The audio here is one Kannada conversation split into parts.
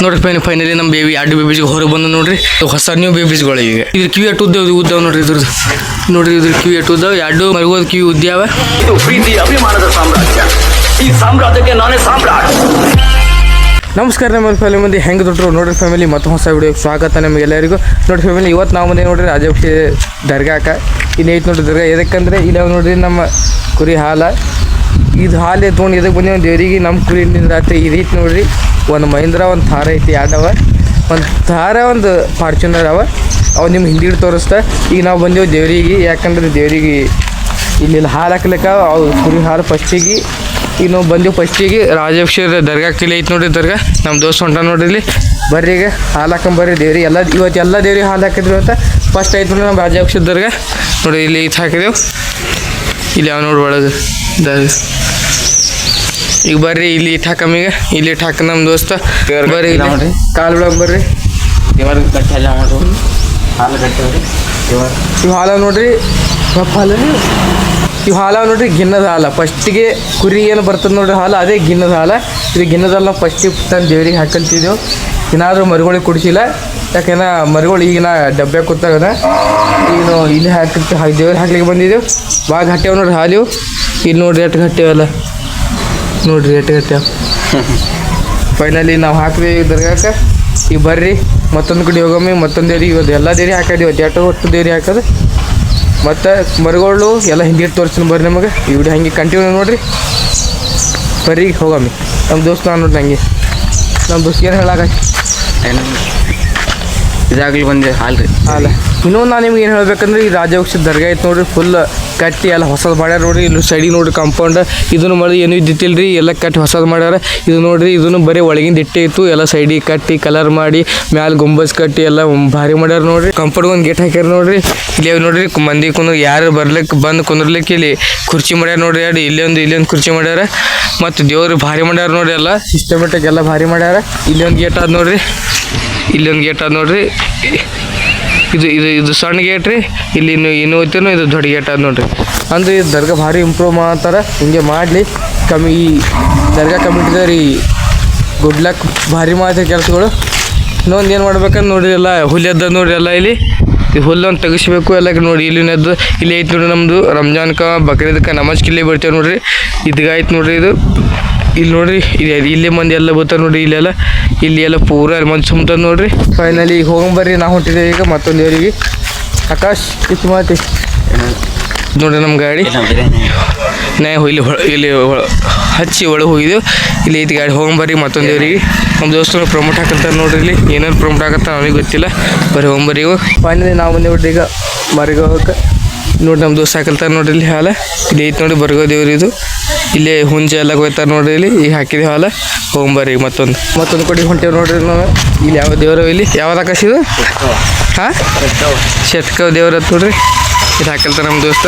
ನೋಡ್ರಿ ಫೈನಲಿ ನಮ್ಮ ಬೇಬಿ 2 ಬೇಬೀಸ್ ಹೊರಗೆ ಬಂದು ನೋಡ್ರಿ ಹೊಸ ನ್ಯೂ ಬೇಬೀಸ್ಗಳು ಈಗ ಇದ್ರ ಕಿವಿ ಅಟ್ಟು ಉದ್ದಾವ ನೋಡ್ರಿ ಇದ್ರದ್ದು ನೋಡ್ರಿ ಇದ್ರ ಕಿವಿ ಅಟ್ಟು ಉದ್ದಾವ 2 ಮರಗೋದ ಕಿವಿ ಉದ್ಯಾವ. ಇದು ಪ್ರೀತಿ ಅಭಿಮಾನದ ಸಾಮ್ರಾಜ್ಯ. ಈ ಸಾಮ್ರಾಜ್ಯಕ್ಕೆ ನಾನೇ ಸಾಮ್ರಾಟ್. ನಮಸ್ಕಾರ ನಮ್ಮ ಫ್ಯಾಮಿಲಿ ಮಂದಿ ಹೆಂಗೆ ದೊಡ್ಡರು ನೋಡ್ರಿ ಫ್ಯಾಮಿಲಿ ಮತ್ತು ಹೊಸ ವಿಡಿಯೋಗೆ ಸ್ವಾಗತ ನಮಗೆಲ್ಲರಿಗೂ. ನೋಡಿ ಫ್ಯಾಮಿಲಿ ಇವತ್ತು ನಾವು ಬಂದೇವೆ ನೋಡ್ರಿ ರಾಜಪಕ್ಷಿ ದರ್ಗಾಕ. ಇಲ್ಲಿ ಐತೆ ನೋಡ್ರಿ ದರ್ಗಾ. ಎದಕ್ಕಂದ್ರೆ ಇಲ್ಲಿ ನೋಡ್ರಿ ನಮ್ಮ ಕುರಿ ಹಾಲ ಇದು ಹಾಲು ಎತ್ಕೊಂಡು ಇದಕ್ಕೆ ಬಂದೇವು ದೇವರಿಗೆ. ನಮ್ಮ ಕುರಿ ರಾತ್ರಿ ಇದೈತೆ ನೋಡ್ರಿ. ಒಂದು ಮಹೀಂದ್ರ ಒಂದು ಥಾರ ಐತಿ, 2 ಅವ. ಒಂದು ಥಾರ ಒಂದು ಫಾರ್ಚುನರ್ ಅವ. ಅವು ನಿಮ್ಗೆ ಹಿಂದಿಟ್ಟು ತೋರಿಸ್ತಾ. ಈಗ ನಾವು ಬಂದೆವು ದೇವರಿಗೆ. ಯಾಕಂದ್ರೆ ದೇವರಿಗೆ ಇಲ್ಲಿ ಹಾಲು ಹಾಕ್ಲಿಕ್ಕೆ ಅವು ಕುರಿ ಹಾಲು ಫಸ್ಟಿಗೆ ಈಗ ನಾವು ಬಂದೆವು ಫಸ್ಟಿಗೆ ರಾಜಪಕ್ಷಿ ದರ್ಗಾ ಕಿಲಿ ಐತೆ ನೋಡ್ರಿ ದರ್ಗಾ. ನಮ್ಮ ದೋಸ್ತ ಹೊಂಟ ನೋಡ್ರಿ ಇಲ್ಲಿ. ಬರ್ರಿ ಈಗ ಹಾಲು ಹಾಕೊಂಬರ್ರಿ ದೇವ್ರಿಗೆ. ಇವತ್ತು ಎಲ್ಲ ದೇವ್ರಿಗೆ ಹಾಲು ಹಾಕಿದ್ವಿ ಅಂತ ಫಸ್ಟ್ ಆಯ್ತು ನೋಡ್ರಿ ನಮ್ಮ ರಾಜಪಕ್ಷಿ ದರ್ಗಾ. ನೋಡಿ ಇಲ್ಲಿ ಇದು ಹಾಕಿದೆವು. ಇಲ್ಲಿ ಯಾವ ನೋಡಿ ಒಳಗೆ ಈಗ ಬರ್ರಿ ಇಲ್ಲಿ ಇಟ್ಟು ಹಾಕಮ್ಮೀಗ. ಇಲ್ಲಿ ಇಟ್ಟು ಹಾಕ ನಮ್ಮ ದೋಸ್ತ. ಬರ್ರಿ ನೋಡ್ರಿ ಕಾಲು ಬಿಡೋಕೆ ಬರ್ರಿ. ಇವಾಗ ಗಟ್ಟಿ ಎಲ್ಲ ಮಾಡ್ರು ಹಾಲು ಗಟ್ಟಿ ಇವು ಹಾಲು ನೋಡ್ರಿ ಹಾಲು. ಇವು ಹಾಲು ನೋಡ್ರಿ ಗಿನ್ನದ ಹಾಲು. ಫಸ್ಟಿಗೆ ಕುರಿ ಏನು ಬರ್ತದೆ ನೋಡ್ರಿ ಹಾಲು, ಅದೇ ಗಿನ್ನದ ಹಾಲು. ಇದು ಗಿನ್ನದ ಹಾಲು ನಾವು ಫಸ್ಟಿಗೆ ತಂದು ದೇವ್ರಿಗೆ ಹಾಕಲ್ತಿದ್ದೆವು. ಏನಾದರೂ ಮರಿಗಳಿಗೆ ಕುಡಿಸಿಲ್ಲ. ಯಾಕೆಂದ್ರೆ ಮರಿಗಳು ಈಗಿನ ಡಬ್ಬೆ ಕೂತಾಗದ. ಈಗ ಇಲ್ಲಿ ದೇವ್ರಿಗೆ ಹಾಕ್ಲಿಕ್ಕೆ ಬಂದಿದ್ದೆವು. ಭಾಳ ಗಟ್ಟಿಯವ ನೋಡ್ರಿ ಹಾಲು. ಇಲ್ಲಿ ನೋಡ್ರಿ ಎಷ್ಟು ಗಟ್ಟಿಯವಲ್ಲ ನೋಡ್ರಿ ಎಷ್ಟು ಗಟ್ಟಿಯವ. ಫೈನಲಿ ನಾವು ಹಾಕಿದ್ವಿ ದರ್ಗಾಕ್ಕೆ. ಈಗ ಬರ್ರಿ ಮತ್ತೊಂದು ಕಡೆ ಹೋಗಮ್ಮಿ. ಮತ್ತೊಂದು ದೇವ್ರಿಗೆ ಇವತ್ತು ಎಲ್ಲ ದೇವ್ರಿಗೆ ಹಾಕಿದ್ವಿ. ಇವತ್ತು ಒಟ್ಟು ದೇವ್ರಿಗೆ ಹಾಕೋದು. ಮತ್ತು ಮರಿಗಳು ಎಲ್ಲ ಹಿಂದಿಟ್ಟು ತೋರಿಸ್ತೀನಿ ಬರ್ರಿ ನಮಗೆ. ಈ ವಿಡಿಯೋ ಹಂಗೆ ಕಂಟಿನ್ಯೂ ನೋಡ್ರಿ. ಬರ್ರಿ ಹೋಗಮ್ಮಿ. ನಮ್ಮ ದೋಸ್ತ ನಾನು ನೋಡ್ರಿ ಹಂಗೆ. ನಮ್ಮ ದೋಸ್ತ ಏನು ಹೇಳಾಕ ಇದಾಗಲಿ ಬಂದೆ ಹಾಲು ರೀ ಅಲ್ಲ. ಇನ್ನೊಂದು ನಾನು ನಿಮ್ಗೆ ಏನು ಹೇಳ್ಬೇಕಂದ್ರೆ ಈ ರಾಜಪಕ್ಷಿ ದರ್ಗಾ ಐತೆ ನೋಡ್ರಿ. ಫುಲ್ ಕಟ್ಟಿ ಎಲ್ಲ ಹೊಸದು ಮಾಡ್ಯಾರ ನೋಡ್ರಿ. ಇಲ್ಲಿ ಸೈಡಿಗೆ ನೋಡ್ರಿ ಕಾಂಪೌಂಡ್ ಇದನ್ನು ಮಾಡಿ ಏನೂ ಇದ್ದಿತ್ತಿಲ್ಲ ರೀ. ಎಲ್ಲ ಕಟ್ಟಿ ಹೊಸದು ಮಾಡ್ಯಾರ. ಇದು ನೋಡ್ರಿ ಇದನ್ನು ಬರೀ ಒಳಗಿಂದ ಇಟ್ಟೆ ಇತ್ತು. ಎಲ್ಲ ಸೈಡಿಗೆ ಕಟ್ಟಿ ಕಲರ್ ಮಾಡಿ ಮ್ಯಾಲೆ ಗುಂಬಸ್ ಕಟ್ಟಿ ಎಲ್ಲ ಭಾರಿ ಮಾಡ್ಯಾರ ನೋಡ್ರಿ. ಕಾಂಪೌಂಡ್ಗೆ ಒಂದು ಗೇಟ್ ಹಾಕ್ಯಾರ ನೋಡ್ರಿ. ಇಲ್ಲಿ ನೋಡ್ರಿ ಮಂದಿ ಕುಂದ್ರ ಯಾರು ಬರ್ಲಿಕ್ಕೆ ಬಂದು ಕುಂದ್ರಲಿಕ್ಕೆ ಇಲ್ಲಿ ಕುರ್ಚಿ ಮಾಡ್ಯಾರ ನೋಡ್ರಿ. ಎರಡು ಇಲ್ಲೊಂದು ಕುರ್ಚಿ ಮಾಡ್ಯಾರ. ಮತ್ತು ದೇವ್ರು ಭಾರಿ ಮಾಡ್ಯಾರ ನೋಡ್ರಿ. ಎಲ್ಲ ಸಿಸ್ಟಮೆಟಿಕ್ ಎಲ್ಲ ಭಾರಿ ಮಾಡ್ಯಾರ. ಇಲ್ಲೊಂದು ಗೇಟ್ ಆದ ನೋಡ್ರಿ. ಇಲ್ಲೊಂದು ಗೇಟ್ ಆದ ನೋಡ್ರಿ. ಇದು ಸಣ್ಣ ಗೇಟ್ ರೀ. ಇಲ್ಲಿ ಇನ್ನೂ ಹೋಗ್ತೀನೋ ಇದು ದೊಡ್ಡ ಗೇಟ್ ಆದ ನೋಡ್ರಿ. ಅಂದ್ರೆ ಇದು ದರ್ಗಾ ಭಾರಿ ಇಂಪ್ರೂವ್ ಮಾಡ್ತಾರೆ. ಹಿಂಗೆ ಮಾಡಲಿ ಈ ದರ್ಗಾ ಕಮಿಟಿದವ್ರು ಈ ಗುಡ್ ಲಕ್ ಭಾರಿ ಮಾಡ್ತಾರೆ ಕೆಲಸಗಳು. ಇನ್ನೊಂದು ಏನು ಮಾಡ್ಬೇಕಂದ್ರೆ ನೋಡ್ರಿ ಎಲ್ಲ ಹುಲ್ಲೆದ್ದ ನೋಡ್ರಿ. ಎಲ್ಲ ಇಲ್ಲಿ ಈ ಹುಲ್ಲೊಂದು ತೆಗಿಸ್ಬೇಕು ಎಲ್ಲ ನೋಡಿ. ಇಲ್ಲಿನದ್ದು ಇಲ್ಲಿ ಐತೆ ನೋಡ್ರಿ ನಮ್ಮದು ರಂಜಾನ್ಕ ಬಕ್ರೀದಕ್ಕೆ ನಮಾಜ್ ಕಿಲ್ಲಿ ಬಿಡ್ತೇವೆ ನೋಡ್ರಿ. ಇದಾಯ್ತು ನೋಡ್ರಿ ಇದು. ಇಲ್ಲಿ ನೋಡ್ರಿ ಇಲ್ಲೇ ಮಂದಿ ಎಲ್ಲ ಬರ್ತಾರೆ ನೋಡ್ರಿ. ಇಲ್ಲೆಲ್ಲ ಇಲ್ಲಿ ಎಲ್ಲ ಪೂರ ಮಂದಿ ಸುಮ್ತದ ನೋಡ್ರಿ. ಫೈನಲಿ ಈಗ ಹೋಗಂಬರ್ರಿ. ನಾವು ಹೊಂಟಿದ್ದೇವೆ ಈಗ ಮತ್ತೊಂದು ದೇವರಿಗೆ. ಆಕಾಶ್ ಇಷ್ಟು ಮಾತಿ ನೋಡ್ರಿ ನಮ್ಮ ಗಾಡಿ ಇಲ್ಲಿ ಹಚ್ಚಿ ಒಳಗೆ ಹೋಗಿದ್ದೆವು. ಇಲ್ಲಿ ಐತಿ ಗಾಡಿ. ಹೋಗಂಬರ್ರಿ ಮತ್ತೊಂದು ದೇವರಿಗೆ. ನಮ್ಮ ದೋಸ್ತರು ಪ್ರಮೋಟ್ ಹಾಕತ್ತಾರೆ ನೋಡ್ರಿ. ಇಲ್ಲಿ ಏನೇನು ಪ್ರಮೋಟ್ ಹಾಕತ್ತಾರೆ ನನಗೆ ಗೊತ್ತಿಲ್ಲ. ಬರೀ ಹೋಗಂಬರ್ರಿ ಇವು. ಫೈನಲಿ ನಾವು ಬಂದೆ ಬಿಡ್ರಿ ಈಗ ಮರಿಗೆ ಹೋಗಕ್ಕೆ. ನೋಡಿ ನಮ್ಮ ದೋಸ್ತ ಹಾಕಲ್ತಾರೆ ನೋಡ್ರಿ ಇಲ್ಲಿ ಹಾಲು. ಇಲ್ಲಿ ಐತೆ ನೋಡಿ ಬರ್ಗೋ ದೇವ್ರು ಇದು. ಇಲ್ಲಿ ಹುಂಜೆ ಎಲ್ಲ ಹೋಗ್ತಾರೆ ನೋಡ್ರಿ. ಇಲ್ಲಿ ಈಗ ಹಾಕಿದೆ ಹಾಲು. ಹೋಗಂಬರ್ರಿ ಮತ್ತೊಂದು ಕಡೆ ಹೊಂಟೇವು ನೋಡ್ರಿ ನಾವು. ಇಲ್ಲಿ ಯಾವ ದೇವರು ಇಲ್ಲಿ ಯಾವ್ದು ಆಕಾಶಿದು ಹಾಂ ಶೆಟ್ಕ ದೇವ್ರ ಹತ್ತು ನೋಡ್ರಿ. ಇದು ಹಾಕಲ್ತಾರೆ ನಮ್ಮ ದೋಸ್ತ.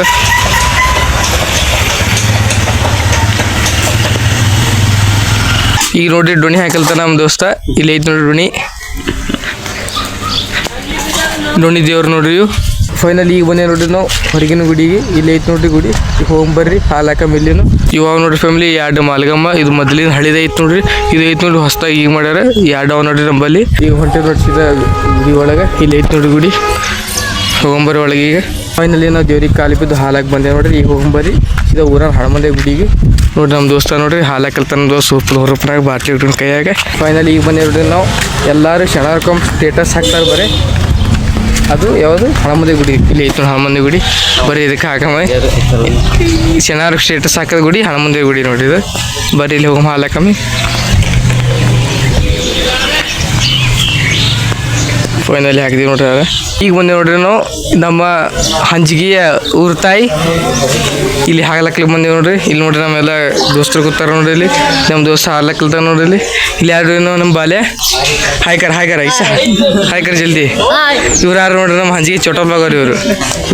ಈಗ ನೋಡ್ರಿ ಡುಣಿ ಹಾಕಲ್ತಾನೆ ನಮ್ಮ ದೋಸ್ತ. ಇಲ್ಲಿ ಐತೆ ನೋಡ್ರಿ ಡುಣಿ ದೇವ್ರು ನೋಡ್ರಿ ಇವು. ಫೈನಲಿ ಈಗ ಬಂದೇ ನೋಡ್ರಿ ನಾವು ಹೊರಗಿನ ಗುಡಿಗೆ. ಇಲ್ಲಿ ಐತೆ ನೋಡ್ರಿ ಗುಡಿ. ಈಗ ಹೋಗಂಬರ್ರಿ ಹಾಲು ಹಾಕಮ್ಮ. ಇಲ್ಲಿನು ಇವಾಗ ನೋಡ್ರಿ ಫ್ಯಾಮಿಲಿ 2 ಮಾಲ್ಗಮ್ಮ. ಇದು ಮೊದಲಿನ ಹಳಿದ ಐತೆ ನೋಡ್ರಿ. ಇದು ಐತೆ ನೋಡ್ರಿ ಹೊಸದಾಗಿ ಈಗ ಮಾಡ್ಯಾರ. 2 ಅವ ನೋಡ್ರಿ ನಂಬಲ್ಲಿ. ಈಗ ಹೊಂಟೆ ನೋಡ್ಸಿದ ಗುಡಿ ಒಳಗೆ. ಇಲ್ಲಿ ಐತೆ ನೋಡ್ರಿ ಗುಡಿ. ಹೋಗಂಬರ್ರಿ ಒಳಗೆ. ಈಗ ಫೈನಲಿ ನಾವು ದೇವ್ರಿಗೆ ಕಾಲು ಬಿದ್ದು ಹಾಲು ಹಾಕಿ ಬಂದೆ ನೋಡ್ರಿ. ಈಗ ಹೋಗಂಬರ್ರಿ ಇದು ಊರ ಹಣಮಂದೆ ಗುಡಿಗೆ. ನೋಡ್ರಿ ನಮ್ಮ ದೋಸ್ತ ನೋಡ್ರಿ ಹಾಲು ಹಾಕಲ್ತಾನ ದೋಸ್ತ ಸೂಪರ್ ಹೊರಪನಾಗ ಬಾಟ್ಲಿ ಇಟ್ಕೊಂಡು ಕೈಯಾಗ. ಫೈನಲಿ ಈಗ ಬಂದೆ ನೋಡ್ರಿ ನಾವು. ಎಲ್ಲರೂ ಶಣಾರ್ಕೊಂಡ್ ಸ್ಟೇಟಸ್ ಹಾಕ್ತಾರೆ ಬರೀ. ಅದು ಯಾವುದು ಹಣಮಂದಿ ಗುಡಿ. ಇಲ್ಲಿ ಐತೆ ಹಣಮಂದಿ ಗುಡಿ. ಬರೀ ಇದಕ್ಕೆ ಹಾಕಮ್ಮ ಶನಾರ್ ಸ್ಟೇಟಸ್ ಹಾಕೋದ ಗುಡಿ ಹಣಮಂದಿ ಗುಡಿ ನೋಡ್ರಿ ಇದು. ಬರೀ ಇಲ್ಲಿ ಹೋಗಮ್ಮ ಹಾಲು ಹಾಕಮ್ಮಿ. ಫೈನಲಿ ಹಾಕಿದೀವಿ ನೋಡ್ರಿ. ಈಗ ಬಂದೆ ನೋಡ್ರಿ ನಾವು ನಮ್ಮ ಹಂಚಿಗೆಯ ಊರ ತಾಯಿ ಇಲ್ಲಿ ಹಾಕ್ಲಿಕ್ಕೆ ಬಂದೇವಿ ನೋಡ್ರಿ. ಇಲ್ಲಿ ನೋಡ್ರಿ ನಮ್ಮೆಲ್ಲ ದೋಸ್ತರು ಕೂತಾರ ನೋಡ್ರಿ. ಇಲ್ಲಿ ನಮ್ಮ ದೋಸ್ತ ಹಾಕ್ಲತ್ತಾರ ನೋಡ್ರಿ. ಇಲ್ಲಿ ಯಾರು ನಮ್ಮ ಬಾಲ್ಯ ಹಾಯ್ಕರ್ ಜಲ್ದಿ. ಇವ್ರು ಯಾರು ನೋಡ್ರಿ ನಮ್ಮ ಹಂಚಿಗೆ ಚೊಟೋಬಾಗೋರು ಇವರು.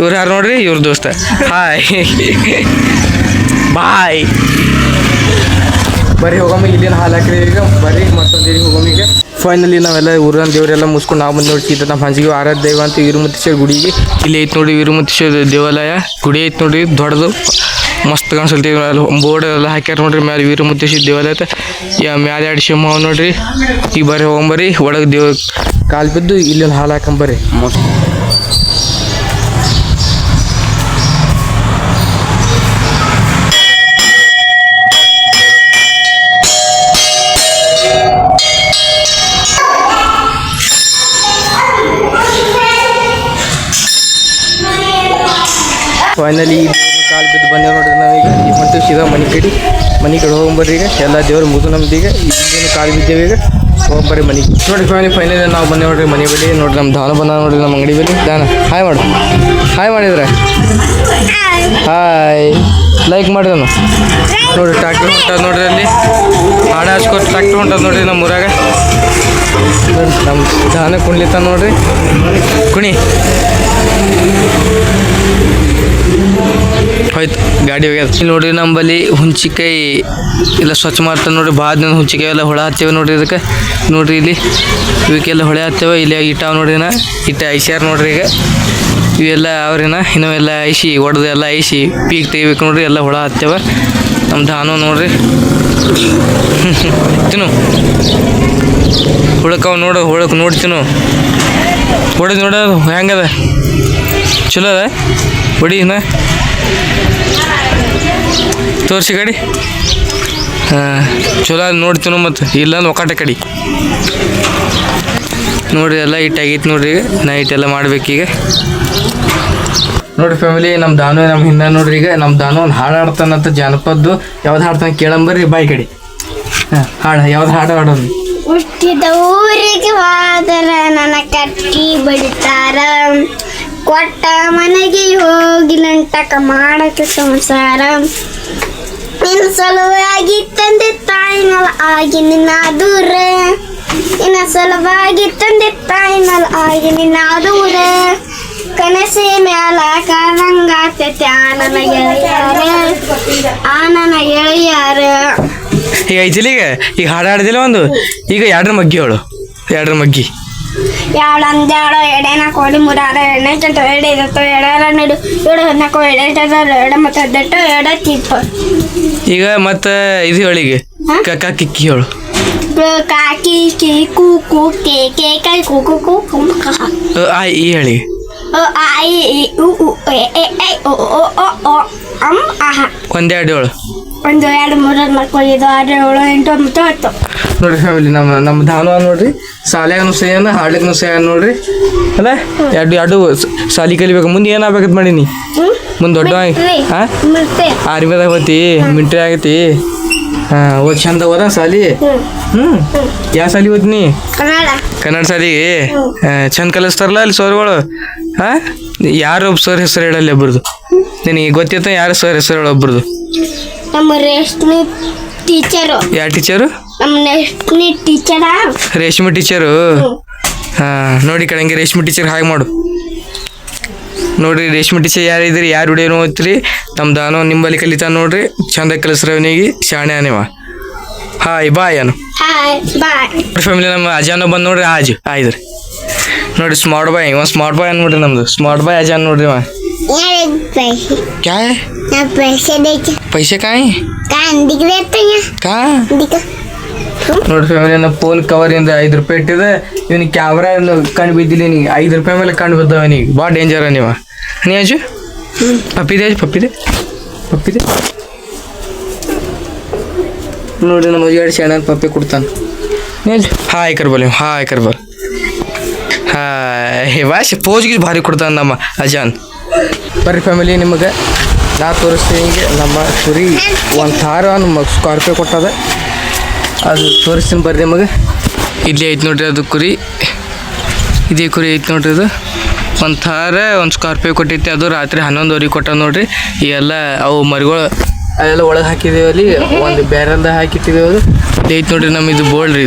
ಇವ್ರು ಯಾರು ನೋಡ್ರಿ ಇವ್ರ ದೋಸ್ತ. Hi bye. ಬರೀ ಹೋಗಮ್ಮ. ಇಲ್ಲಿನ ಹಾಲು ಹಾಕಿರಿ ಈಗ. ಬರ್ರಿ ಮತ್ತೊಂದು ಹೋಗಮ್ಮ ಈಗ. ಫೈನಲಿ ನಾವೆಲ್ಲ ಊರಿನ ದೇವರೆಲ್ಲ ಮುಗಿಸ್ಕೊಂಡು ನಾವು ಬಂದು ನೋಡ್ತಿದ್ದ ನಮ್ಮ ಹಂಚಿಗೆ ಆರಾಧ್ಯ ದೈವ ಅಂತ ವೀರಮುತ್ತೇಶ್ವರ ಗುಡಿಗೆ. ಇಲ್ಲಿ ಐತೆ ನೋಡಿ ವೀರಮುತ್ತೇಶ್ವರ ದೇವಾಲಯ ಗುಡಿ ಐತೆ ನೋಡ್ರಿ ದೊಡ್ಡದು. ಮಸ್ತ್ ಕಾಣಿಸ್ತಿ ಅಲ್ಲಿ ಬೋರ್ಡ್ ಎಲ್ಲ ಹಾಕ್ಯಾರ ನೋಡ್ರಿ. ಮ್ಯಾಲೆ ವೀರಮುತ್ತೇಶ್ವರ ದೇವಾಲಯ ಐತೆ. ಮ್ಯಾಲೆ 2 ಸಿಂಹ ಅವ ನೋಡ್ರಿ. ಈ ಬರ್ರಿ ಹೋಗ್ಬರ್ರಿ ಒಳಗೆ ದೇವ್ ಕಾಲು ಬಿದ್ದು ಇಲ್ಲೊಂದು ಹಾಲು ಹಾಕೊಂಬರ್ರಿ. ಫೈನಲಿ ಕಾಲು ಬಿದ್ದು ಬಂದೇವು ನೋಡ್ರಿ. ನಾವೀಗ ಈ ಹೊಂಟು ಸೀದಾ ಮನೆ ಕಡೆ ಹೋಗ್ಬರ್ರಿ. ಈಗ ಎಲ್ಲ ದೇವ್ರು ಮುಗಿದು ನಮ್ದು. ಈಗ ಈಗೇನು ಕಾಲು ಬಿದ್ದೇವೆ. ಈಗ ಹೋಗ್ಬರ್ರಿ ಮನೆಗೆ ನೋಡ್ರಿ. ಫೈನಲಿ ನಾವು ಬಂದೆ ನೋಡ್ರಿ ಮನೆ ಬಳಿ. ನೋಡ್ರಿ ನಮ್ಮ ದಾನ ಬಂದ ನೋಡ್ರಿ ನಮ್ಮ ಅಂಗಡಿ ಬಳಿ. ದಾನ ಹಾಯ್ ಮಾಡು. ಹಾಯ್ ಮಾಡಿದ್ರೆ ಹಾಯ್ ಲೈಕ್ ಮಾಡಿದ ನೋಡ್ರಿ. ಟ್ರ್ಯಾಕ್ಟರ್ ಹೊಂಟದ ನೋಡ್ರಿ. ಅಲ್ಲಿ ಹಾಡ ಹಚ್ಕೊತ ಟ್ರ್ಯಾಕ್ಟರ್ ಹೊಂಟದ ನೋಡ್ರಿ ನಮ್ಮ ಊರಾಗ. ನೋಡ್ರಿ ನಮ್ಮ ದಾನ ಕುಣ್ಲಿತ್ತ ನೋಡ್ರಿ. ಕುಣಿ ಹೋಯ್ತು ಗಾಡಿ ಹೋಗ್ಯದ. ಇಲ್ಲಿ ನೋಡ್ರಿ ನಮ್ಮಲ್ಲಿ ಹುಂಚಿಕಾಯಿ ಎಲ್ಲ ಸ್ವಚ್ಛ ಮಾಡ್ತಾರೆ ನೋಡ್ರಿ. ಭಾಳ ದಿನ ಹುಂಚಿಕಾಯಿ ಎಲ್ಲ ಹೊಳ ಹತ್ತೇವೆ ನೋಡ್ರಿ. ಇದಕ್ಕೆ ನೋಡ್ರಿ ಇಲ್ಲಿ ಇವಕ್ಕೆಲ್ಲ ಹೊಳೆ ಹತ್ತೇವೆ. ಇಲ್ಲಿ ಇಟ್ಟಾವ ನೋಡ್ರಿ. ಇಟ್ಟ ಐಸ್ಯಾರ ನೋಡ್ರಿ. ಈಗ ಇವೆಲ್ಲ ಅವ್ರಿನ ಇನ್ನೂ ಎಲ್ಲ ಐಸಿ ಒಡೆದು ಎಲ್ಲ ಐಸಿ ಪೀಕ್ ತೆಗಿಬೇಕು ನೋಡ್ರಿ. ಎಲ್ಲ ಹುಳ ಹತ್ತೇವ. ನಮ್ಮ ಧಾನು ನೋಡ್ರಿ ತಿನ್ನು ಹುಳಕ್ಕವ ನೋಡು. ಹುಳಕ್ಕೆ ನೋಡ್ತೀನು ಹೊಡೆದು ನೋಡೋದು ಹೆಂಗದ ಚಲೋ ಅದ ಹೊಡಿನ ತೋರಿಸಿ ಗಾಡಿ. ಹಾಂ ಚಲೋ ಅದು ನೋಡ್ತೀನೋ ಮತ್ತು ಇಲ್ಲಾಂದ್ರೆ ಒಕ್ಕಾಟ ಕಡಿ ನೋಡಿರಿ. ಎಲ್ಲ ಇಟ್ಟಾಗೈತಿ ನೋಡ್ರಿ. ಈಗ ನೈಟ್ ಎಲ್ಲ ಮಾಡ್ಬೇಕೀಗ ನೋಡ್ರಿ ಫ್ಯಾಮಿಲಿ. ನಮ್ಮ ದಾನು ನಮ್ಮ ಹಿಂದೆ ನೋಡ್ರಿ. ಈಗ ನಮ್ಮ ದಾನು ಒಂದು ಹಾಡು ಆಡ್ತಾನಂತ ಜಾನಪದ್ದು. ಯಾವ್ದು ಹಾಡ್ತಾನೆ ಕೇಳಂಬರ್ರಿ ಬಾಯಿ ಕಡೆ. ಹಾಂ ಹಾಡು ಯಾವ್ದು ಹಾಡು ಹಾಡೋದು. ಹುಟ್ಟಿದ ಊರಿಗೆ ಹೋದರ ನನ್ನ ಕಟ್ಟಿ ಬಡಿತಾರ, ಕೊಟ್ಟ ಮನೆಗೆ ಹೋಗಿ ನಂಟಕ ಮಾಡಕ್ಕೆ ಸಂಸಾರ, ನಿನ್ನ ಸಲುವಾಗಿ ತಂದೆ ತಾಯಿನಲ್ಲ ಆಗಿ ನಿನ್ನ ದೂರ, ನಿನ್ನ ಸಲುವಾಗಿ ತಂದೆ ತಾಯಿನಲ್ಲ ಆಗಿ ನಿನ್ನ ದೂರ, ಕನಸೆ ಮ್ಯಾಲ ಕಾಣಂಗಾತೈತೆ ಆನನ ಗೆಳೆಯಾರ. ಈಗ ಐತಿಲ್ಲ ಈಗ ಹಾಡು ಹಾಡ್ದಿಲ್ಲ ಒಂದು. ಈಗ ಎರಡರ ಮಗ್ಗಿ ಅವಳು ಎರಡರ ಮಗ್ಗಿ ಯಾಳಂದ್ಯಾಳೋ ಎಡೆನ ಕೋಳಿ ಮುರಾರ ಎಣ್ಣೆ ಚಂಟ ಎಡೆ ಇರುತ್ತೋ ಎಡರ ನಡು ಎಡ ಹನ್ನಕೋ ಎಡೆ ಎಡ ಮತ್ತು ದಟ್ಟು ಎಡ ತಿಪ್ಪ. ಈಗ ಮತ್ತೆ ಇದು ಹೇಳಿಗೆ ಕಕ್ಕ ಕಿಕ್ಕಿ ಹೇಳು. ಕಾಕಿ ಕಿ ಕು ಕು ಕೆ ಕೆ ಕೈ ಕು ಕು ಕು ಕು ಆ ಈ ಹೇಳಿ. ಐ ಉ ಉ ಎ ಎ ಐ ಓ ಓ ಓ ಓ ಅಂ ಆಹ. ಒಂದೆರಡು ಹೇಳು. 1 2 3 4 5 6 7 8 9 10. ನೋಡ್ರಿ ಫ್ಯಾಮಿಲಿ ನಮ್ಮ ಧಾನು ನೋಡ್ರಿ. ಸಾಲ್ಯಾಗನು ಸೇನ ಹಾಡ್ಲಿಕ್ಕೂ ಸೇನ ನೋಡ್ರಿ. ಅಲ್ಲ ಎರಡು ಸಾಲಿ ಕಲಿಬೇಕು. ಮುಂದೆ ಏನಾಗಬೇಕಂತ ಮಾಡೀನಿ. ಮುಂದೆ ದೊಡ್ಡ ಹಾಂ ಆರ್ಮಿದಾಗ ಹೋತಿ ಮಿಲ್ಟ್ರಿ ಆಗೈತಿ. ಹಾಂ ಓದ್ ಚಂದ ಹೋದ ಸಾಲಿ. ಯಾವ ಸಾಲಿ ಓದ್ನಿ. ಕನ್ನಡ ಸಾಲಿಗೆ ಚಂದ ಕಲಿಸ್ತಾರಲ್ಲ ಅಲ್ಲಿ ಸರ್ಗಳು. ಹಾಂ ಯಾರು ಒಬ್ಬ ಸರ್ ಹೆಸರು ಹೇಳಲ್ಲ ಒಬ್ರದ್ದು. ನಿನಗೆ ಗೊತ್ತಿತ್ತ ಯಾರು ಸರ್ ಹೆಸರು ಹೇಳೋ ಒಬ್ರದ್ದು. ನಮ್ಮ ರೇಷ್ಮೆ ಟೀಚರು. ಯಾವ ಟೀಚರು. ನಮ್ಮ ರೇಷ್ಮೆ ಟೀಚರ. ರೇಷ್ಮೆ ಟೀಚರು. ಹಾಂ ನೋಡಿ ಕಣಂಗೆ ರೇಷ್ಮೆ ಟೀಚರ್ ಹಾಗೆ ಮಾಡು ನೋಡ್ರಿ. ರೇಷ್ಮೆ ಟೀಚರ್ ಯಾರು ಇದ್ರಿ ಯಾರು ಹುಡಿಯೋನು ಓದ್ತೀರಿ. ನಮ್ಮ ದಾನೋ ನಿಂಬಲ್ಲಿ ಕಲಿತಾನ ನೋಡ್ರಿ. ಚಂದ ಕಲಿಸ್ರವನಿಗೆ ಶಾಣೆ ಅನಿವ. ಹಾಯ್ ಬಾಯ್ ಅನು. Hi bye. ಫ್ಯಾಮಿಲಿ ನಮ್ಮ ಅಜಾನ ಬಂದು ನೋಡ್ರಿ. ಆಯ್ದ್ರಿ ನೋಡ್ರಿ ಸ್ಮಾರ್ಟ್ ಬಾಯ್. ಒಂದು ಸ್ಮಾರ್ಟ್ ಬಾಯ್ ಅನ್ಬಿಡ್ರಿ ನಮ್ದು. ಸ್ಮಾರ್ಟ್ ಬಾಯ್ ಅಜಾನ್ ನೋಡ್ರಿ. क्या है पैसे देके पैसे कहाँ है दिख देते हैं कहाँ दिख ನೋಡಿ ಫ್ಯಾಮಿಲಿ ನಮ್ಮ ಫೋನ್ ಕವರಿಂದ 5 ರೂಪಾಯಿ ಇಟ್ಟಿದೆ. ಇವನಿಗೆ ಕ್ಯಾಮ್ರಾ ಕಂಡು ಬಿದ್ದಿಲ್ಲ. ನಿನಗೆ 5 ರೂಪಾಯಿ ಮೇಲೆ ಕಂಡು ಬಿದ್ದಾವ. ಅವನಿಗೆ ಭಾಳ ಡೇಂಜರ್ ನೀವು. ನೀ ಅಜು ಪಪ್ಪಿದೆ ನೋಡ್ರಿ ನಮ್ಮ ಎರಡು ಶಾಣ ಪಪ್ಪಿ ಕೊಡ್ತಾನೆ. ನೀ ಅಜು ಹಾಯ್ ಕರ್ಬಲ್ ಹಾಯ್ ವಾಶ್ ಪೋಜ್ಗೆ ಭಾರಿ ಕೊಡ್ತಾನೆ ನಮ್ಮ ಅಜಾನ್. ಬರ್ರಿ ಫ್ಯಾಮಿಲಿ ನಿಮಗೆ ನಾ ತೋರಿಸ್ತೀನಿ. ಹಿಂಗೆ ನಮ್ಮ ಕುರಿ ಒಂದು ಥಾರ ನಮ್ಮ ಸ್ಕಾರ್ಪಿಯೋ ಕೊಟ್ಟದ. ಅದು ತೋರಿಸ್ತೀನಿ ಬರ್ರಿ ನಿಮಗೆ. ಇಲ್ಲಿ ಐತೆ ನೋಡ್ರಿ ಅದು ಕುರಿ. ಇದೇ ಕುರಿ ಐತೆ ನೋಡ್ರಿ. ಅದು ಒಂದು ಥಾರ ಒಂದು ಸ್ಕಾರ್ಪಿಯೋ ಕೊಟ್ಟೈತಿ. ಅದು ರಾತ್ರಿ 11 ಕೊಟ್ಟ ನೋಡ್ರಿ. ಈ ಎಲ್ಲ ಅವು ಮರಿಗಳು ಅದೆಲ್ಲ ಒಳಗೆ ಹಾಕಿದ್ದೇವೆ. ಅಲ್ಲಿ ಒಂದು ಬ್ಯಾರಲ್ದಾಗ ಹಾಕಿಟ್ಟಿದ್ದೇವೆ. ಅದು ಐತೆ ನೋಡ್ರಿ ನಮ್ಮ ಇದು ಬೋಲ್ಡ್ ರೀ.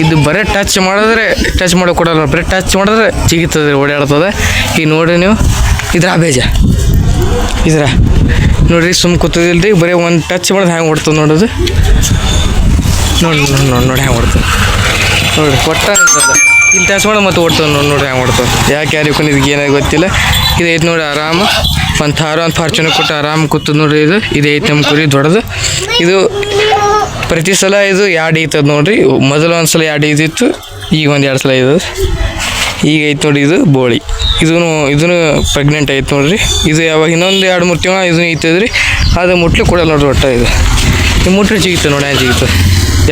ಇದು ಬರೀ ಟಚ್ ಮಾಡೋಕೆ ಕೊಡಲ್ಲ. ಬರೀ ಟಚ್ ಮಾಡಿದ್ರೆ ಜಿಗಿತದೆ ಓಡಾಡ್ತದೆ. ಈಗ ನೋಡ್ರಿ ನೀವು ಇದ್ರ ಬೇಜ ಇದ್ರ ನೋಡ್ರಿ ಸುಮ್ಮ ಕೂತದಿಲ್ರಿ. ಬರೀ ಒಂದು ಟಚ್ ಮಾಡಿದ್ರೆ ಹ್ಯಾಂಗೆ ಓಡ್ತದೆ ನೋಡೋದು. ನೋಡಿ ಹ್ಯಾಂಗೆ ಓಡ್ತದೆ ನೋಡ್ರಿ. ಕೊಟ್ಟ ಇಲ್ಲಿ ಟಚ್ ಮಾಡೋದು ಮತ್ತೆ ಓಡ್ತದೆ. ನೋಡಿ ಹ್ಯಾಂಗೆ ಓಡ್ತದೆ. ಯಾಕೆ ಯಾರಿಗೂ ಇದಕ್ಕೆ ಏನಾದ್ರು ಗೊತ್ತಿಲ್ಲ. ಇದು ಐತೆ ನೋಡಿ ಆರಾಮ ಒಂದು ಥಾರ ಒಂದು ಫಾರ್ಚುನರ್ ಕೊಟ್ಟು ಆರಾಮ್ ಕೂತದ ನೋಡ್ರಿ. ಇದು ಐತೆ ನಮ್ಮ ಕುರಿ ದೊಡ್ಡದು. ಇದು ಪ್ರತಿ ಸಲ ಇದು ಎರಡು ಐತದ ನೋಡ್ರಿ. ಮೊದಲು ಒಂದು ಸಲ ಎರಡು ಐತಿತ್ತು, ಈಗ ಒಂದು 2 ಸಲ ಐತದ. ಈಗ ಐತೆ ನೋಡಿ ಇದು ಬೋಳಿ. ಇದೂ ಪ್ರೆಗ್ನೆಂಟ್ ಐತೆ ನೋಡ್ರಿ. ಇದು ಯಾವಾಗ ಇನ್ನೊಂದು 2-3 ತಿಂಗಳು ಇದನ್ನು ಐತದ್ರಿ. ಅದು ಮುಟ್ಲು ಕೊಡಲ್ಲ ನೋಡ್ರಿ ಒಟ್ಟು. ಇದು ಮುಟ್ಲು ಸಿಗುತ್ತೆ ನೋಡಿ, ಹ್ಯಾಂಗೆ ಸಿಗುತ್ತೆ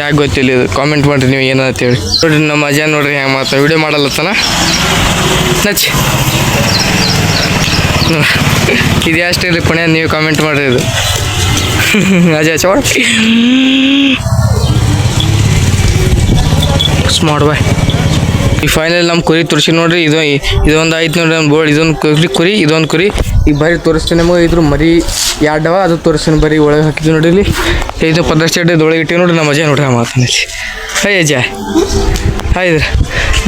ಯಾಕೆ ಗೊತ್ತಿಲ್ಲ. ಇದು ಕಾಮೆಂಟ್ ಮಾಡಿರಿ ನೀವು ಏನಂತ ಹೇಳಿ. ನೋಡ್ರಿ ನಮ್ಮ ಅಜ್ಜ ನೋಡ್ರಿ ಹೆಂಗೆ ಮಾತ್ರ ವಿಡಿಯೋ ಮಾಡಲ್ಲತ್ತಾನ ನಚ್ಚಿ. ಇದು ಅಷ್ಟೇ ರೀ ಪುಣ್ಯ, ನೀವು ಕಾಮೆಂಟ್ ಮಾಡಿರಿ. ಇದು ಅಜ್ಜ ಚೋಡ ಸ್ಮಾರ್ಟ್ ಬಾಯ್. ಈ ಫೈನಲ್ ನಮ್ಮ ಕುರಿ ತೋರಿಸಿ ನೋಡ್ರಿ. ಇದೊಂದು ಆಯ್ತು ನೋಡ್ರಿ ನಮ್ಮ ಬೋರ್ಡ್. ಇದೊಂದು ಕುರಿ ಇದೊಂದು ಕುರಿ ಈಗ ಬರೀ ತೋರಿಸ್ತೀನಿ ನಿಮಗೆ. ಇದ್ರ ಮರಿ ಎರಡವ ಅದು ತೋರಿಸ್ತೀನಿ. ಬರೀ ಒಳಗೆ ಹಾಕಿದ್ವಿ ನೋಡ್ರಿ. ಇಲ್ಲಿ ಇದು ಪದರ್ಸ್ಟೇಟ್ ಒಳಗೆ ಇಟ್ಟಿವಿ ನೋಡ್ರಿ. ನಮ್ಮ ಅಜ್ಜ ನೋಡ್ರಿ ಮಾತಾಡಿ. ಹೈ ಅಜ್ಜ ಹಾಂ ಇದ್ರಿ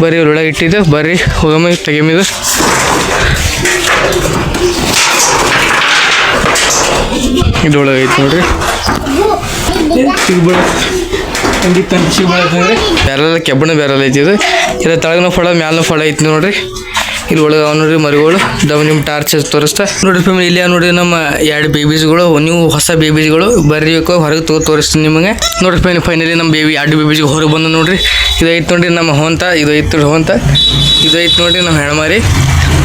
ಬರೀ ಒಳಗೆ ಇಟ್ಟಿದ್ದು. ಬರ್ರಿ ಹೋಗಮ್ಮ ತೆಗೆಮಿದು. ಇದ್ರೊಳಗೆ ಐತೆ ನೋಡ್ರಿ. ಬ್ಯಾರಲ್ ಕೆಬ್ಬಣ ಬ್ಯಾರಲ್ ಐತಿ ಇದು. ಇಲ್ಲ ತಳಗನ ಫಳ ಮ್ಯಾಲೂ ಫಳ ಐತಿ ನೋಡ್ರಿ. ಇಲ್ಲಿ ಒಳಗೆ ಅವ ನೋಡ್ರಿ ಮರಿಗಳು. ನಿಮ್ಮ ಟಾರ್ಚ್ ತೋರಿಸ್ತಾ ನೋಡ್ರಿ ಫ್ಯಾಮಿಲಿ. ಇಲ್ಲಿ ನೋಡ್ರಿ ನಮ್ಮ 2 ಬೇಬೀಸ್ಗಳು. ನೀವು ಹೊಸ ಬೇಬೀಸ್ಗಳು ಬರಬೇಕು, ಹೊರಗೆ ತೋರಿಸ್ತೀನಿ ನಿಮಗೆ ನೋಡ್ರಿ ಫ್ಯಾಮಿಲಿ. ಫೈನಲಿ ನಮ್ಮ 2 ಬೇಬೀಸ್ಗಳು ಹೊರಗೆ ಬಂದು ನೋಡ್ರಿ. ಇದು ಐತೆ ನೋಡ್ರಿ ನಮ್ಮ ಹೊಂತ. ಇದು ಐತೆ ನೋಡಿ ಹೊಂತ. ಇದು ಐತೆ ನೋಡ್ರಿ ನಮ್ಮ ಹೆಣ್ಮಾರಿ.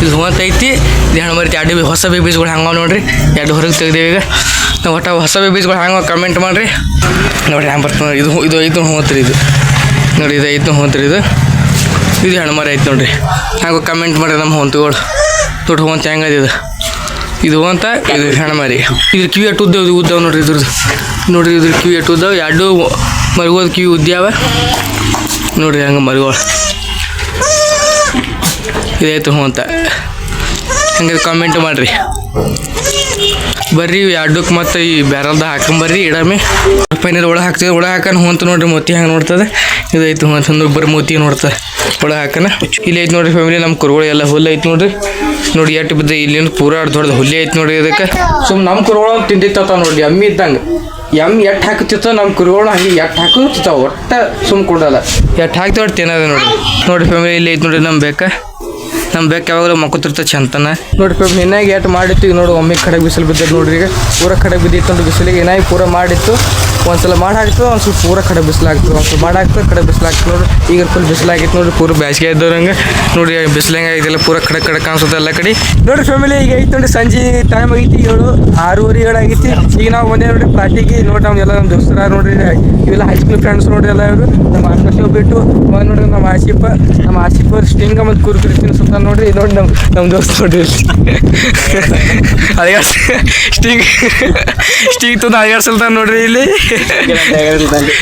ಇದು ಹೊಂತ ಐತಿ, ಇದು ಹೆಣ್ಮಾರಿ. 2 ಹೊಸ ಬೇಬೀಸ್ಗಳು ಹಂಗೆ ನೋಡ್ರಿ. 2 ಹೊರಗೆ ತೆಗ್ದೇವಿ ಈಗ. ನಾವು ಒಟ್ಟು ಹೊಸ ಬೇಬೀಸ್ಗಳು ಹಂಗೆ ಕಮೆಂಟ್ ಮಾಡಿರಿ ನೋಡ್ರಿ. ಹ್ಯಾಂಗೆ ಬರ್ತದೆ ನೋಡಿ. ಇದು ಐತೆ ಹೊಂತ್ರಿ. ಇದು ನೋಡಿ ಇದು ಐತೆ ಹೊಂತ್ರಿ. ಇದು ಹೆಣ್ಮಾರಿ ಐತೆ ನೋಡ್ರಿ. ಹಂಗೆ ಕಮೆಂಟ್ ಮಾಡಿರಿ ನಮ್ಮ ಹೊಂತಗಳು. ದೊಡ್ಡ ಹೊಂತ ಹೆಂಗದ ಇದು ಹೊಂತ. ಇದು ಹೆಣ್ಮಾರಿ. ಇದ್ರ ಕಿವಿ ಎಟ್ಟು ಉದ್ದಾವ ನೋಡ್ರಿ. ನೋಡ್ರಿ ಇದ್ರ ಕಿವಿ ಎಟ್ಟು ಉದ್ದಾವ. 2 ಮರಿಗೋದು ಕಿವಿ ಉದ್ಯಾವ ನೋಡ್ರಿ. ಹಂಗೆ ಮರಿಗಳು ಇದೈತೆ ಹೊಂತ. ಹಂಗೆ ಕಮೆಂಟ್ ಮಾಡಿರಿ ಬರ್ರಿ. 2ಕ್ಕೆ ಮತ್ತು ಈ ಬ್ಯಾರಲ್ದ ಹಾಕೊಂಬರ್ರಿ ಇಡಮೆ. ಫೈನಲ್ ಒಳಗೆ ಹಾಕ್ತೀವಿ. ಒಳಗೆ ಹಾಕೋಣ ಹೊಂತ ನೋಡ್ರಿ. ಮೋತಿ ಹಂಗೆ ನೋಡ್ತದೆ. ಇದೈತೆ ಹೊಂತ ಬರೀ ಮೋತಿ ನೋಡ್ತದೆ ಒಳಗೆ ಹಾಕೋಣ. ಇಲ್ಲಿ ಐತೆ ನೋಡ್ರಿ ಫ್ಯಾಮಿಲಿ. ನಮ್ಮ ಕುರುಗಳು ಎಲ್ಲ ಹುಲ್ಲು ಐತೆ ನೋಡ್ರಿ. ನೋಡಿ ಎಷ್ಟು ಬಿದ್ದ ಇಲ್ಲಿಂದ ಪೂರಾ ದೊಡ್ಡದು ಹುಲ್ಲೆ ಐತೆ ನೋಡ್ರಿ. ಇದಕ್ಕೆ ನಮ್ಮ ಕುರುಗಳು ತಿಂದಿತ್ತ ನೋಡ್ರಿ. ಎಮ್ಮಿ ಇದ್ದಂಗೆ ಎಟ್ಟು ಹಾಕುತ್ತಿತ್ತ ನಮ್ಮ ಕುರುಗಳು. ಹಂಗೆ ಎಟ್ಟು ಹಾಕುತ್ತಿತ್ತಾವ ಒಟ್ಟು ಕೊಡಲ್ಲ. ಎಟ್ಟು ಹಾಕ್ತಿ ಒಟ್ಟು ತಿನ್ನೋದು ನೋಡ್ರಿ. ನೋಡಿ ಫ್ಯಾಮಿಲಿ ಇಲ್ಲಿ ಐತೆ ನೋಡ್ರಿ ನಮ್ಮ ಬೆಕ್ಕ ಯಾವಾಗಲೂ ಮಕ್ಕೋತಿರ್ತ ಚಂತನ ನೋಡ್ರಿ ಫ್ಯಾಮಿಲಿ. ಇನ್ನಾಗಿ ಎಟ್ಟು ಮಾಡಿತ್ತು. ಈಗ ನೋಡಿ ಒಮ್ಮೆ ಕಡೆಗೆ ಬಿಸಿಲು ಬಿದ್ದೈತೆ ನೋಡ್ರಿ. ಈಗ ಪೂರ ಕಡೆಗೆ ಬಿದ್ದಿತ್ತು ನೋಡ್ರಿ ಬಿಸಿಲಿಗೆ. ಏನಾಗಿ ಪೂರ ಮಾಡಿತ್ತು. ಒಂದ್ಸಲ ಮಾಡಿ ಹಾಕ್ತದೆ, ಒಂದು ಸ್ವಲ್ಪ ಪೂರ ಕಡೆ ಬಿಸಿಲಾಗ್ತದೆ. ಒಂದು ಸ್ವಲ್ಪ ಮಾಡಿ ಹಾಕ್ತದೆ, ಕಡೆ ಬಿಸಿಲಾಗ್ತದೆ ನೋಡ್ರಿ. ಈಗ ಫುಲ್ ಬಿಸಿಲಾಗಿತ್ತು ನೋಡ್ರಿ. ಪೂರ ಬೇಸಿಗೆ ಇದ್ದವ್ರಂಗೆ ನೋಡಿ. ಬಿಸಿಲಂಗೆ ಆಗಿದೆಲ್ಲ ಪೂರ ಕಡೆ ಕಾಣಿಸುತ್ತೆ ಎಲ್ಲ ಕಡೆ ನೋಡ್ರಿ ಫ್ಯಾಮಿಲಿ. ಈಗ ಐತೆ ನೋಡಿ ಸಂಜೆ ಟೈಮ್ ಆಗೈತಿ. 6:30 ಆಗೈತಿ. ಈಗ ನಾವು ಬಂದೇ ನೋಡ್ರಿ ಪಾರ್ಟಿಗೆ. ನೋಡಿ ನಮ್ಗೆಲ್ಲ ನಮ್ಮ ದೋಸ್ತರ ನೋಡ್ರಿ. ಇವೆಲ್ಲ ಹೈಸ್ಕೂಲ್ ಫ್ರೆಂಡ್ಸ್ ನೋಡ್ರಿ ಎಲ್ಲ ಇವರು. ನಮ್ಮ ಆಕಾಶ ಬಿಟ್ಟು ನೋಡ್ರಿ ನಮ್ಮ ಆಸಿಫ್ ಸ್ಟಿಂಗ ಮತ್ತು ಕುರ್ಕುರಿ ತಿನ್ಸುತ್ತ ನೋಡ್ರಿ. ನೋಡಿ ನಮ್ಮ ದೋಸ್ತ ನೋಡ್ರಿ. ಅದೇ ಸ್ಟಿಂಗ್ ತಂದು ಅಯ್ಯಾಡ್ಸಲ್ತಾನೆ ನೋಡ್ರಿ. ಇಲ್ಲಿ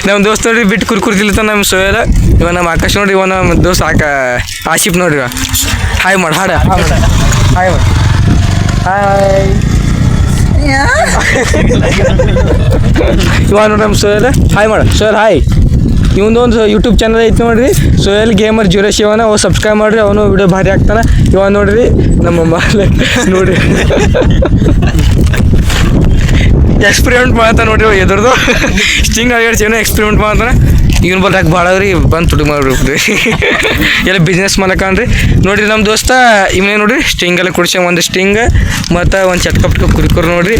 ನಮ್ಮ ದೋಸ್ತ ನೋಡ್ರಿ ಬಿಟ್ಟು ಕುರ್ಕುರಿ ತಿನ್ತಾನೆ ನಮ್ಮ ಸೋಯಲ್ಲ. ಇವ ನಮ್ಮ ಆಕಾಶ ನೋಡ್ರಿ. ಇವ ನಮ್ಮ ದೋಸ್ತ ಆಸಿಫ್ ನೋಡ್ರಿ. ಹಾಯ್ ಮಾಡಿ ಹಾಯ್ ಮಾಡಿ ಹಾಯ್ ಇವ ನೋಡ್ರಿ ನಮ್ಮ ಸೋಯಲ್. ಹಾಯ್ ಮಾಡ ಸೋಯಲ್ ಹಾಯ್. ಇವೊಂದು ಯೂಟ್ಯೂಬ್ ಚಾನಲ್ ಐತೆ ನೋಡ್ರಿ. ಸೋಯಲ್ ಗೇಮರ್ 07 ಅವು ಸಬ್ಸ್ಕ್ರೈಬ್ ಮಾಡಿರಿ. ಅವನು ವಿಡಿಯೋ ಭಾರಿ ಆಗ್ತಾನೆ. ಇವಾಗ ನೋಡ್ರಿ ನಮ್ಮ ನೋಡ್ರಿ ಎಕ್ಸ್ಪೆರಿಮೆಂಟ್ ಮಾಡ್ತಾನೆ ನೋಡ್ರಿ. ಎದುರ್ದು ಸ್ಟಿಂಗ್ ಏನೋ ಎಕ್ಸ್ಪೆರಿಮೆಂಟ್ ಮಾಡ್ತಾನೆ. ಇವನ್ ಬಲ್ಲಾಕ ಭಾಳ ರೀ ಬಂದು ತುಡುಗ್ ಮಾಡ್ಬಿಡ್ರಿ. ಎಲ್ಲ ಬಿಸ್ನೆಸ್ ಮಾಡಕನ್ರಿ ನೋಡ್ರಿ. ನಮ್ಮ ದೋಸ್ತ ಇವನೇ ನೋಡ್ರಿ ಸ್ಟಿಂಗ್ ಎಲ್ಲ ಕುಡಿಸ. ಒಂದು ಸ್ಟಿಂಗ್ ಮತ್ತು ಒಂದು ಚಟ್ಕಪ್ಟ ಕುರ್ಕುರು ನೋಡ್ರಿ.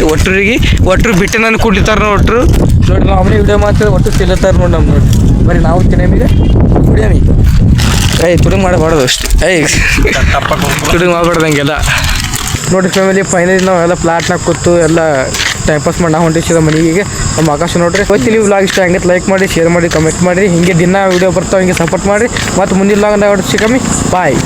ಒಟ್ಟರು ಬಿಟ್ಟು ನಾನು ಕುಡಿತಾರೆ ನೋಡ್ರು ನೋಡ್ರಿ. ನಾವು ಅವನೇ ವಿಡಿಯೋ ಮಾಡ್ತಾರೆ. ಒಟ್ಟು ತಿನ್ನುತ್ತಾರೆ ನೋಡಿ. ನಮ್ಮ ನೋಡ್ರಿ ಬರೀ ನಾವು ತಿನ್ನಮೀಗ ಕುಡಿಯಮಿ. ತುಡುಗ್ ಮಾಡಬಾರ್ದು ಅಷ್ಟು. ತುಡುಗ್ ಮಾಡಬಾರ್ದಂಗೆಲ್ಲ ನೋಡ್ರಿ ಫ್ಯಾಮಿಲಿ. ಫೈನಲಿ ನಾವೆಲ್ಲ ಪ್ಲಾಟ್ನಾಗ ಕೂತು ಎಲ್ಲ ಟೈಮ್ ಪಾಸ್ ಮಾಡಿ ನಾವು ಹೊಂಟಿಸಿದ ಮನೆಗೆ. ನಮ್ಮ ಆಕಾಶ ನೋಡ್ರಿ. ಹೋಯ್ತು ನೀವು ವ್ಲಾಗ್ ಇಷ್ಟ ಹಂಗೆ ಲೈಕ್ ಮಾಡಿ, ಶೇರ್ ಮಾಡಿ, ಕಮೆಂಟ್ ಮಾಡಿರಿ. ಹಿಂಗೆ ದಿನ ವೀಡಿಯೋ ಬರ್ತಾವೆ. ಹಿಂಗೆ ಸಪೋರ್ಟ್ ಮಾಡಿರಿ. ಮತ್ತು ಮುಂದಿನ ವ್ಲಾಗ್ ನಾವು ಸಿಕ್ಕಮ್ಮಿ. ಬಾಯ್.